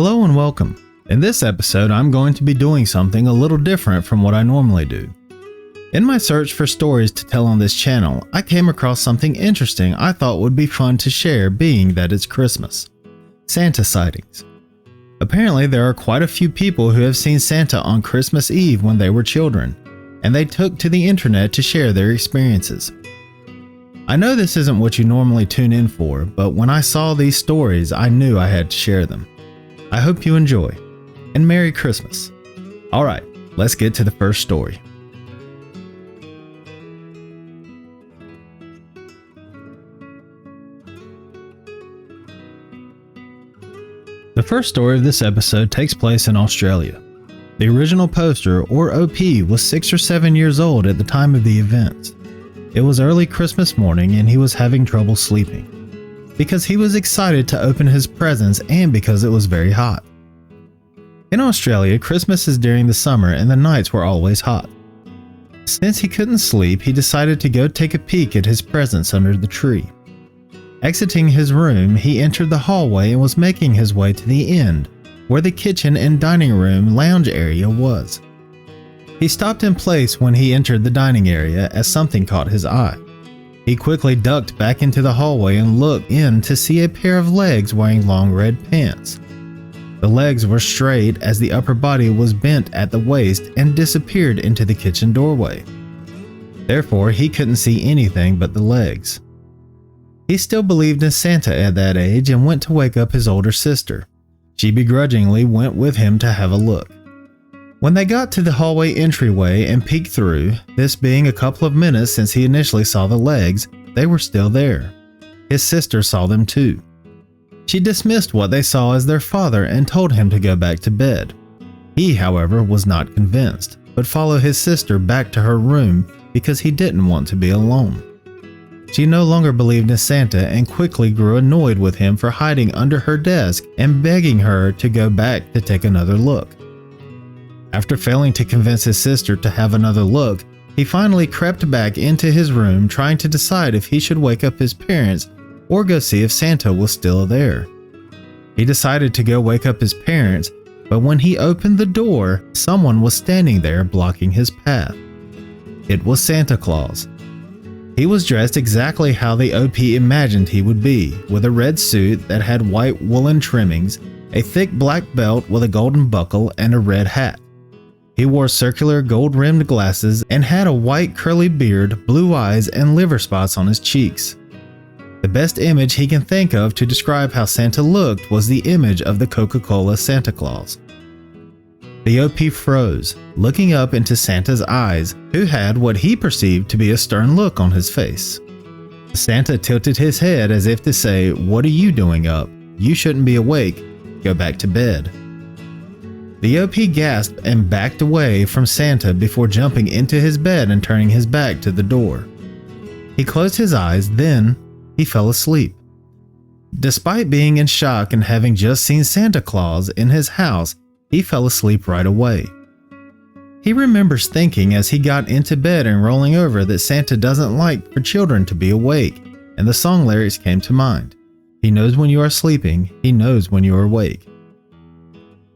Hello and welcome. In this episode, I'm going to be doing something a little different from what I normally do. In my search for stories to tell on this channel, I came across something interesting I thought would be fun to share, being that it's Christmas. Santa sightings. Apparently, there are quite a few people who have seen Santa on Christmas Eve when they were children, and they took to the internet to share their experiences. I know this isn't what you normally tune in for, but when I saw these stories, I knew I had to share them. I hope you enjoy, and Merry Christmas. Alright, let's get to the first story. The first story of this episode takes place in Australia. The original poster, or OP, was 6 or 7 years old at the time of the events. It was early Christmas morning and he was having trouble sleeping, because he was excited to open his presents and because it was very hot. In Australia, Christmas is during the summer and the nights were always hot. Since he couldn't sleep, he decided to go take a peek at his presents under the tree. Exiting his room, he entered the hallway and was making his way to the end, where the kitchen and dining room lounge area was. He stopped in place when he entered the dining area as something caught his eye. He quickly ducked back into the hallway and looked in to see a pair of legs wearing long red pants. The legs were straight as the upper body was bent at the waist and disappeared into the kitchen doorway. Therefore, he couldn't see anything but the legs. He still believed in Santa at that age and went to wake up his older sister. She begrudgingly went with him to have a look. When they got to the hallway entryway and peeked through, this being a couple of minutes since he initially saw the legs, they were still there. His sister saw them too. She dismissed what they saw as their father and told him to go back to bed. He, however, was not convinced, but followed his sister back to her room because he didn't want to be alone. She no longer believed in Santa and quickly grew annoyed with him for hiding under her desk and begging her to go back to take another look. After failing to convince his sister to have another look, he finally crept back into his room trying to decide if he should wake up his parents or go see if Santa was still there. He decided to go wake up his parents, but when he opened the door, someone was standing there blocking his path. It was Santa Claus. He was dressed exactly how the OP imagined he would be, with a red suit that had white woolen trimmings, a thick black belt with a golden buckle, and a red hat. He wore circular gold-rimmed glasses and had a white curly beard, blue eyes, and liver spots on his cheeks. The best image he can think of to describe how Santa looked was the image of the Coca-Cola Santa Claus. The OP froze, looking up into Santa's eyes, who had what he perceived to be a stern look on his face. Santa tilted his head as if to say, "What are you doing up? You shouldn't be awake. Go back to bed." The OP gasped and backed away from Santa before jumping into his bed and turning his back to the door. He closed his eyes, then he fell asleep. Despite being in shock and having just seen Santa Claus in his house, he fell asleep right away. He remembers thinking as he got into bed and rolling over that Santa doesn't like for children to be awake, and the song lyrics came to mind. He knows when you are sleeping, he knows when you are awake.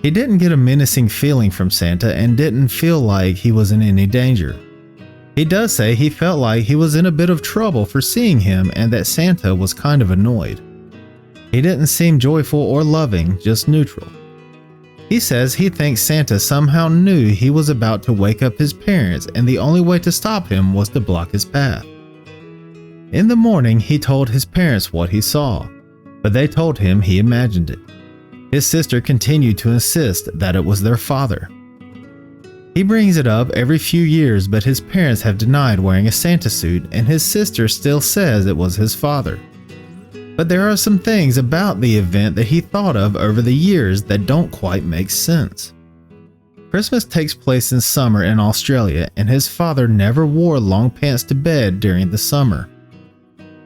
He didn't get a menacing feeling from Santa and didn't feel like he was in any danger. He does say he felt like he was in a bit of trouble for seeing him and that Santa was kind of annoyed. He didn't seem joyful or loving, just neutral. He says he thinks Santa somehow knew he was about to wake up his parents and the only way to stop him was to block his path. In the morning, he told his parents what he saw, but they told him he imagined it. His sister continued to insist that it was their father. He brings it up every few years, but his parents have denied wearing a Santa suit and his sister still says it was his father. But there are some things about the event that he thought of over the years that don't quite make sense. Christmas takes place in summer in Australia and his father never wore long pants to bed during the summer.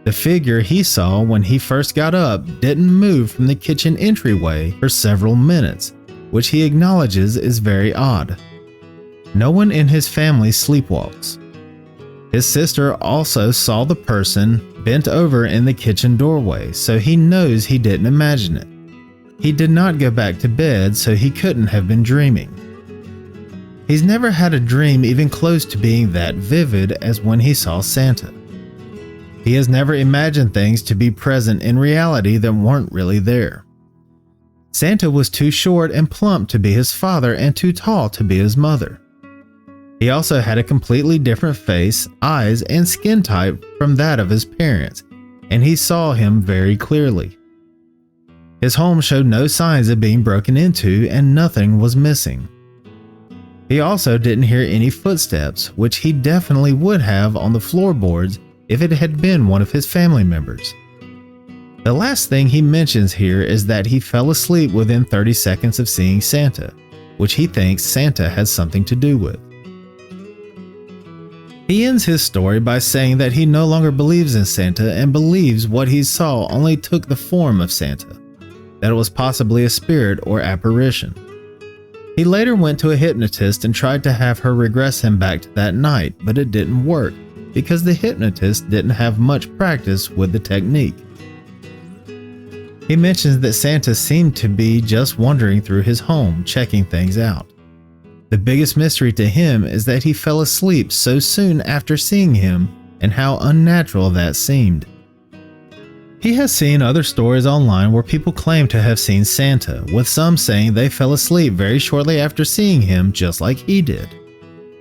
The figure he saw when he first got up didn't move from the kitchen entryway for several minutes, which he acknowledges is very odd. No one in his family sleepwalks. His sister also saw the person bent over in the kitchen doorway, so he knows he didn't imagine it. he did not go back to bed, so he couldn't have been dreaming. He's never had a dream even close to being that vivid as when he saw Santa. He has never imagined things to be present in reality that weren't really there. Santa was too short and plump to be his father and too tall to be his mother. He also had a completely different face, eyes, and skin type from that of his parents, and he saw him very clearly. His home showed no signs of being broken into and nothing was missing. He also didn't hear any footsteps, which he definitely would have on the floorboards if it had been one of his family members. The last thing he mentions here is that he fell asleep within 30 seconds of seeing Santa, which he thinks Santa has something to do with. He ends his story by saying that he no longer believes in Santa and believes what he saw only took the form of Santa, that it was possibly a spirit or apparition. He later went to a hypnotist and tried to have her regress him back to that night, but it didn't work because the hypnotist didn't have much practice with the technique. He mentions that Santa seemed to be just wandering through his home, checking things out. The biggest mystery to him is that he fell asleep so soon after seeing him and how unnatural that seemed. He has seen other stories online where people claim to have seen Santa, with some saying they fell asleep very shortly after seeing him just like he did.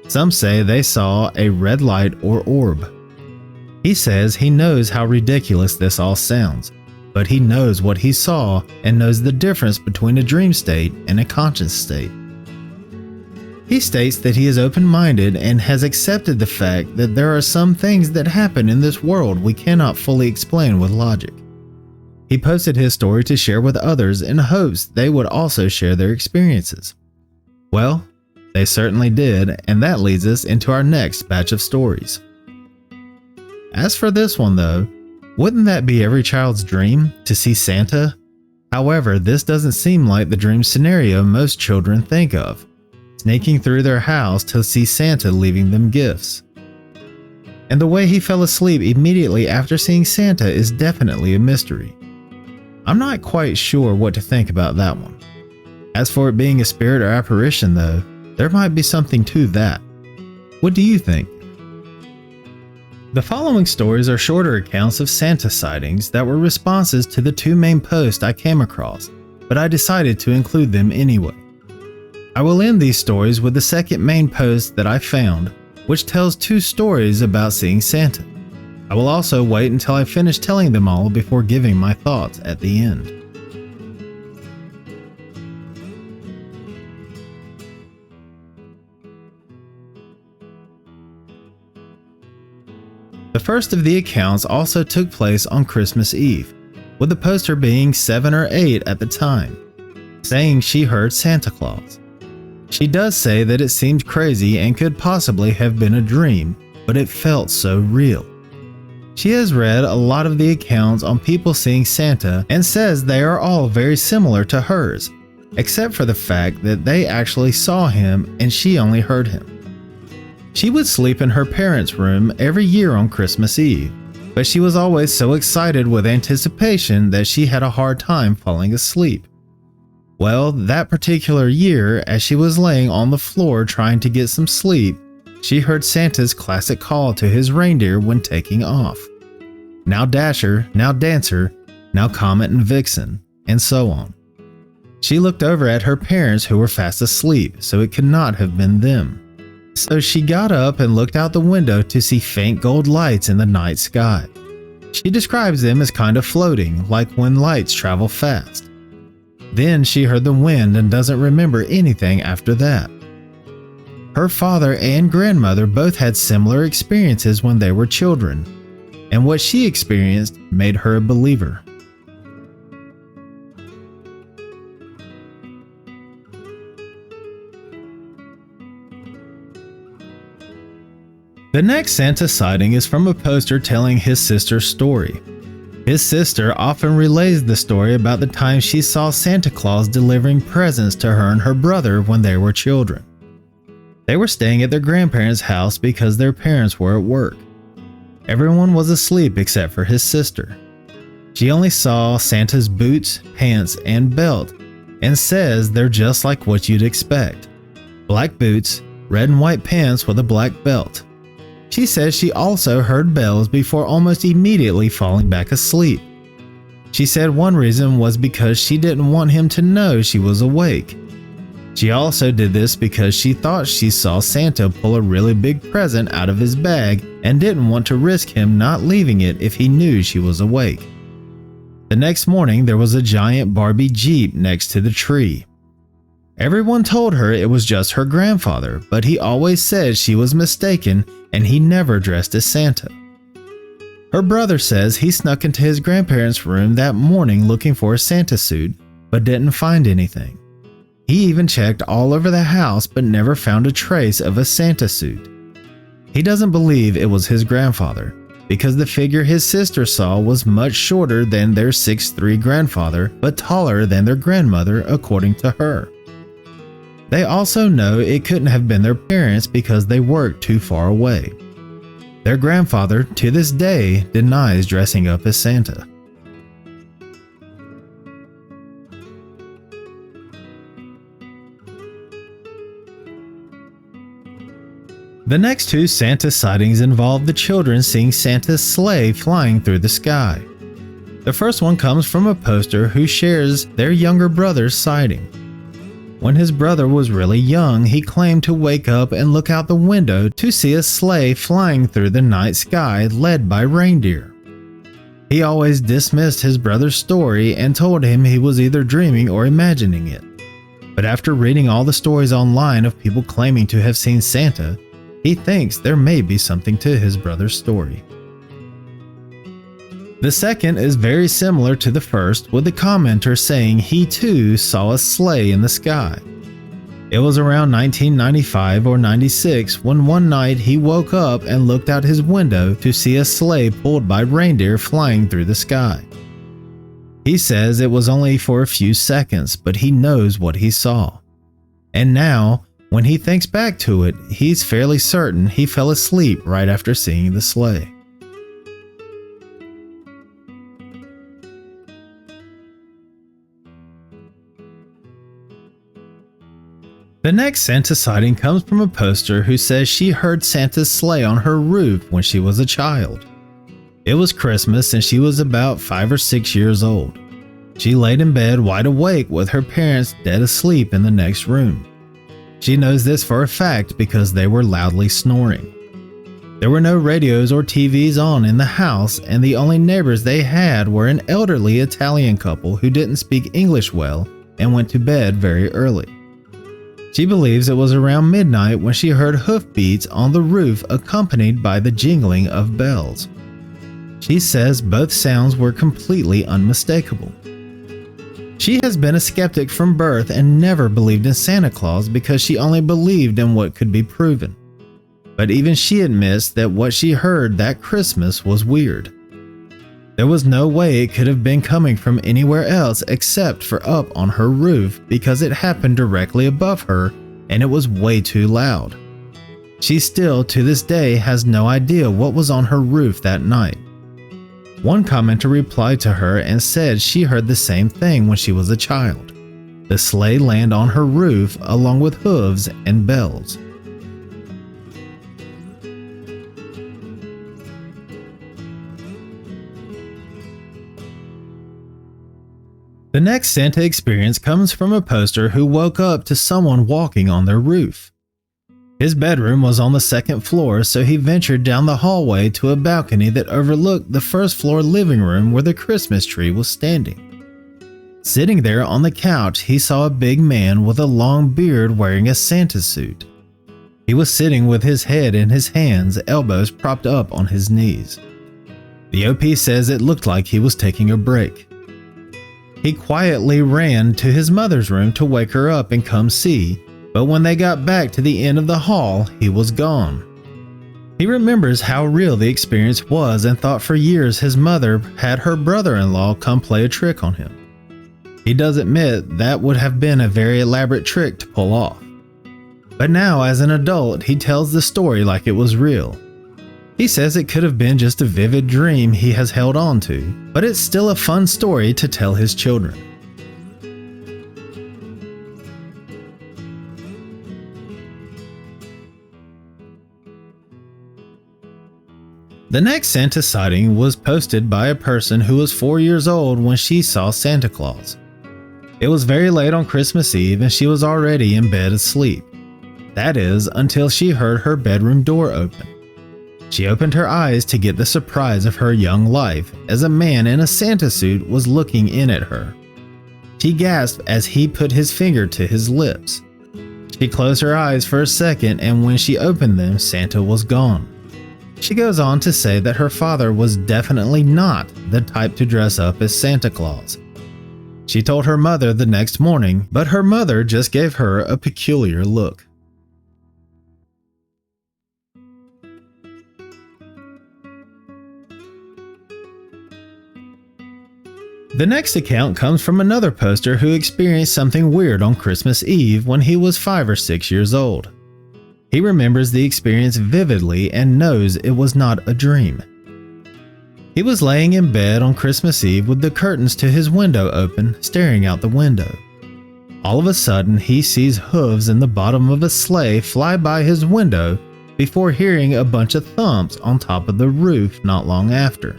Some say they saw a red light or orb. He says he knows how ridiculous this all sounds, but he knows what he saw and knows the difference between a dream state and a conscious state. He states that he is open-minded and has accepted the fact that there are some things that happen in this world we cannot fully explain with logic. He posted his story to share with others in hopes they would also share their experiences. Well, they certainly did, and that leads us into our next batch of stories. As for this one though, wouldn't that be every child's dream, to see Santa? However, this doesn't seem like the dream scenario most children think of, sneaking through their house to see Santa leaving them gifts. And the way he fell asleep immediately after seeing Santa is definitely a mystery. I'm not quite sure what to think about that one. As for it being a spirit or apparition though, there might be something to that. What do you think? The following stories are shorter accounts of Santa sightings that were responses to the two main posts I came across, but I decided to include them anyway. I will end these stories with the second main post that I found, which tells two stories about seeing Santa. I will also wait until I finish telling them all before giving my thoughts at the end. The first of the accounts also took place on Christmas Eve, with the poster being 7 or 8 at the time, saying she heard Santa Claus. She does say that it seemed crazy and could possibly have been a dream, but it felt so real. She has read a lot of the accounts on people seeing Santa and says they are all very similar to hers, except for the fact that they actually saw him and she only heard him. She would sleep in her parents' room every year on Christmas Eve, but she was always so excited with anticipation that she had a hard time falling asleep. Well, that particular year, as she was laying on the floor trying to get some sleep, she heard Santa's classic call to his reindeer when taking off. Now Dasher, now Dancer, now Comet and Vixen, and so on. She looked over at her parents who were fast asleep, so it could not have been them. So she got up and looked out the window to see faint gold lights in the night sky. She describes them as kind of floating, like when lights travel fast. Then she heard the wind and doesn't remember anything after that. Her father and grandmother both had similar experiences when they were children, and what she experienced made her a believer. The next Santa sighting is from a poster telling his sister's story. His sister often relays the story about the time she saw Santa Claus delivering presents to her and her brother when they were children. They were staying at their grandparents' house because their parents were at work. Everyone was asleep except for his sister. She only saw Santa's boots, pants, and belt, and says they're just like what you'd expect. Black boots, red and white pants with a black belt. She says she also heard bells before almost immediately falling back asleep. She said one reason was because she didn't want him to know she was awake. She also did this because she thought she saw Santa pull a really big present out of his bag and didn't want to risk him not leaving it if he knew she was awake. The next morning, there was a giant Barbie Jeep next to the tree. Everyone told her it was just her grandfather, but he always said she was mistaken and he never dressed as Santa. Her brother says he snuck into his grandparents' room that morning looking for a Santa suit, but didn't find anything. He even checked all over the house but never found a trace of a Santa suit. He doesn't believe it was his grandfather, because the figure his sister saw was much shorter than their 6'3" grandfather, but taller than their grandmother, according to her. They also know it couldn't have been their parents because they worked too far away. Their grandfather, to this day, denies dressing up as Santa. The next two Santa sightings involve the children seeing Santa's sleigh flying through the sky. The first one comes from a poster who shares their younger brother's sighting. When his brother was really young, he claimed to wake up and look out the window to see a sleigh flying through the night sky led by reindeer. He always dismissed his brother's story and told him he was either dreaming or imagining it. But after reading all the stories online of people claiming to have seen Santa, he thinks there may be something to his brother's story. The second is very similar to the first, with the commenter saying he too saw a sleigh in the sky. It was around 1995 or 96 when one night he woke up and looked out his window to see a sleigh pulled by reindeer flying through the sky. He says it was only for a few seconds, but he knows what he saw. And now, when he thinks back to it, he's fairly certain he fell asleep right after seeing the sleigh. The next Santa sighting comes from a poster who says she heard Santa's sleigh on her roof when she was a child. It was Christmas and she was about 5 or 6 years old. She laid in bed wide awake with her parents dead asleep in the next room. She knows this for a fact because they were loudly snoring. There were no radios or TVs on in the house, and the only neighbors they had were an elderly Italian couple who didn't speak English well and went to bed very early. She believes it was around midnight when she heard hoofbeats on the roof accompanied by the jingling of bells. She says both sounds were completely unmistakable. She has been a skeptic from birth and never believed in Santa Claus because she only believed in what could be proven. But even she admits that what she heard that Christmas was weird. There was no way it could have been coming from anywhere else except for up on her roof because it happened directly above her and it was way too loud. She still, to this day, has no idea what was on her roof that night. One commenter replied to her and said she heard the same thing when she was a child. The sleigh land on her roof along with hooves and bells. The next Santa experience comes from a poster who woke up to someone walking on their roof. His bedroom was on the second floor, so he ventured down the hallway to a balcony that overlooked the first floor living room where the Christmas tree was standing. Sitting there on the couch, he saw a big man with a long beard wearing a Santa suit. He was sitting with his head in his hands, elbows propped up on his knees. The OP says it looked like he was taking a break. He quietly ran to his mother's room to wake her up and come see, but when they got back to the end of the hall, he was gone. He remembers how real the experience was and thought for years his mother had her brother-in-law come play a trick on him. He does admit that would have been a very elaborate trick to pull off. But now, as an adult, he tells the story like it was real. He says it could have been just a vivid dream he has held on to, but it's still a fun story to tell his children. The next Santa sighting was posted by a person who was 4 years old when she saw Santa Claus. It was very late on Christmas Eve and she was already in bed asleep. That is, until she heard her bedroom door open. She opened her eyes to get the surprise of her young life as a man in a Santa suit was looking in at her. She gasped as he put his finger to his lips. She closed her eyes for a second, and when she opened them, Santa was gone. She goes on to say that her father was definitely not the type to dress up as Santa Claus. She told her mother the next morning, but her mother just gave her a peculiar look. The next account comes from another poster who experienced something weird on Christmas Eve when he was 5 or 6 years old. He remembers the experience vividly and knows it was not a dream. He was laying in bed on Christmas Eve with the curtains to his window open, staring out the window. All of a sudden, he sees hooves in the bottom of a sleigh fly by his window before hearing a bunch of thumps on top of the roof not long after.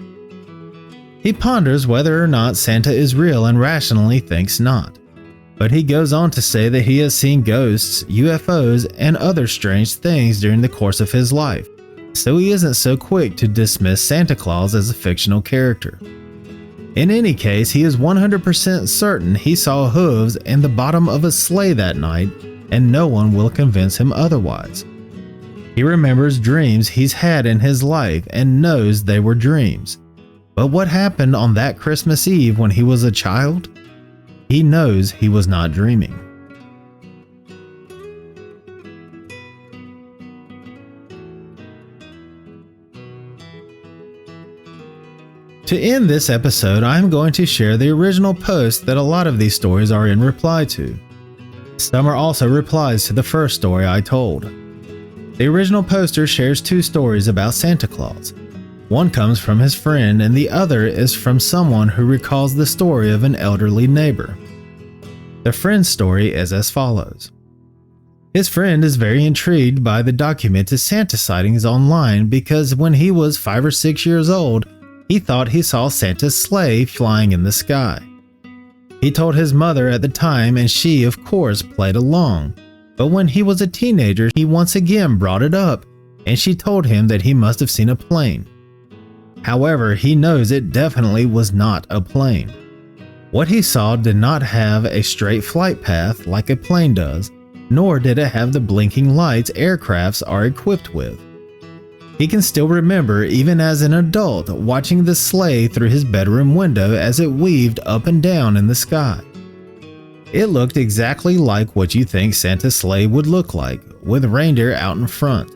He ponders whether or not Santa is real and rationally thinks not. But he goes on to say that he has seen ghosts, UFOs, and other strange things during the course of his life, so he isn't so quick to dismiss Santa Claus as a fictional character. In any case, he is 100% certain he saw hooves in the bottom of a sleigh that night, and no one will convince him otherwise. He remembers dreams he's had in his life and knows they were dreams. But what happened on that Christmas Eve when he was a child? He knows he was not dreaming. To end this episode, I am going to share the original post that a lot of these stories are in reply to. Some are also replies to the first story I told. The original poster shares 2 stories about Santa Claus. One comes from his friend and the other is from someone who recalls the story of an elderly neighbor. The friend's story is as follows. His friend is very intrigued by the documented Santa sightings online because when he was 5 or 6 years old, he thought he saw Santa's sleigh flying in the sky. He told his mother at the time and she, of course, played along. But when he was a teenager, he once again brought it up and she told him that he must have seen a plane. However, he knows it definitely was not a plane. What he saw did not have a straight flight path like a plane does, nor did it have the blinking lights aircrafts are equipped with. He can still remember, even as an adult, watching the sleigh through his bedroom window as it weaved up and down in the sky. It looked exactly like what you think Santa's sleigh would look like, with reindeer out in front.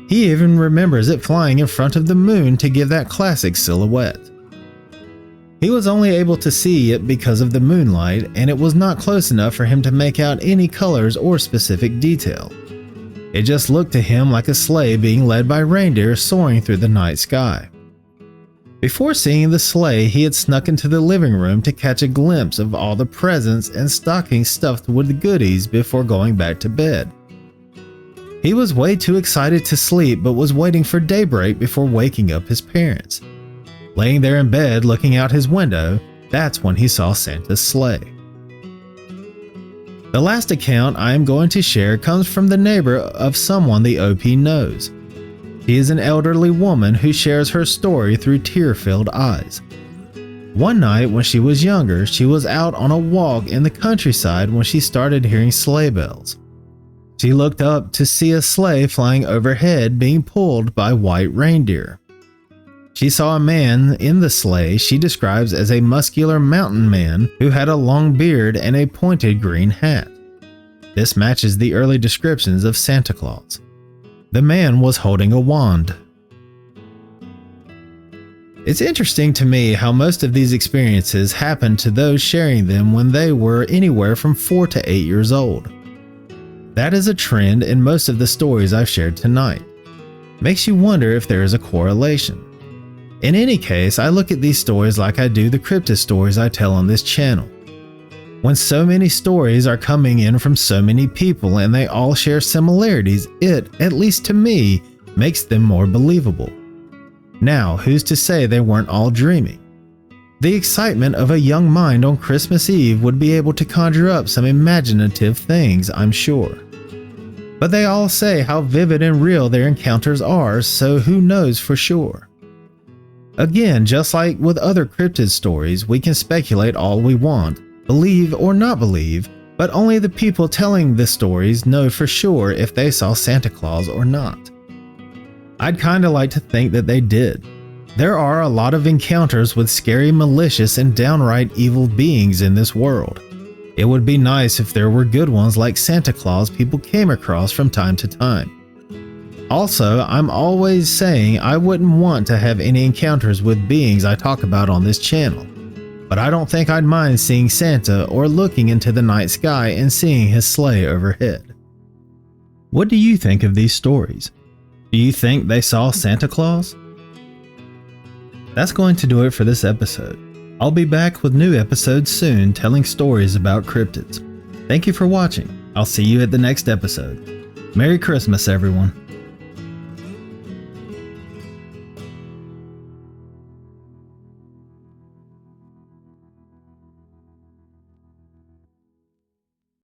He even remembers it flying in front of the moon to give that classic silhouette. He was only able to see it because of the moonlight, and it was not close enough for him to make out any colors or specific detail. It just looked to him like a sleigh being led by reindeer soaring through the night sky. Before seeing the sleigh, he had snuck into the living room to catch a glimpse of all the presents and stockings stuffed with goodies before going back to bed. He was way too excited to sleep but was waiting for daybreak before waking up his parents. Laying there in bed looking out his window, that's when he saw Santa's sleigh. The last account I am going to share comes from the neighbor of someone the OP knows. She is an elderly woman who shares her story through tear-filled eyes. One night when she was younger, she was out on a walk in the countryside when she started hearing sleigh bells. She looked up to see a sleigh flying overhead being pulled by white reindeer. She saw a man in the sleigh she describes as a muscular mountain man who had a long beard and a pointed green hat. This matches the early descriptions of Santa Claus. The man was holding a wand. It's interesting to me how most of these experiences happened to those sharing them when they were anywhere from 4 to 8 years old. That is a trend in most of the stories I've shared tonight. makes you wonder if there is a correlation. In any case, I look at these stories like I do the cryptid stories I tell on this channel. When so many stories are coming in from so many people and they all share similarities, it, at least to me, makes them more believable. Now, who's to say they weren't all dreaming? The excitement of a young mind on Christmas Eve would be able to conjure up some imaginative things, I'm sure. But they all say how vivid and real their encounters are, so who knows for sure? Again, just like with other cryptid stories, we can speculate all we want, believe or not believe, but only the people telling the stories know for sure if they saw Santa Claus or not. I'd kinda like to think that they did. There are a lot of encounters with scary, malicious, and downright evil beings in this world. It would be nice if there were good ones like Santa Claus people came across from time to time. Also, I'm always saying I wouldn't want to have any encounters with beings I talk about on this channel, but I don't think I'd mind seeing Santa or looking into the night sky and seeing his sleigh overhead. What do you think of these stories? Do you think they saw Santa Claus? That's going to do it for this episode. I'll be back with new episodes soon telling stories about cryptids. Thank you for watching. I'll see you at the next episode. Merry Christmas, everyone.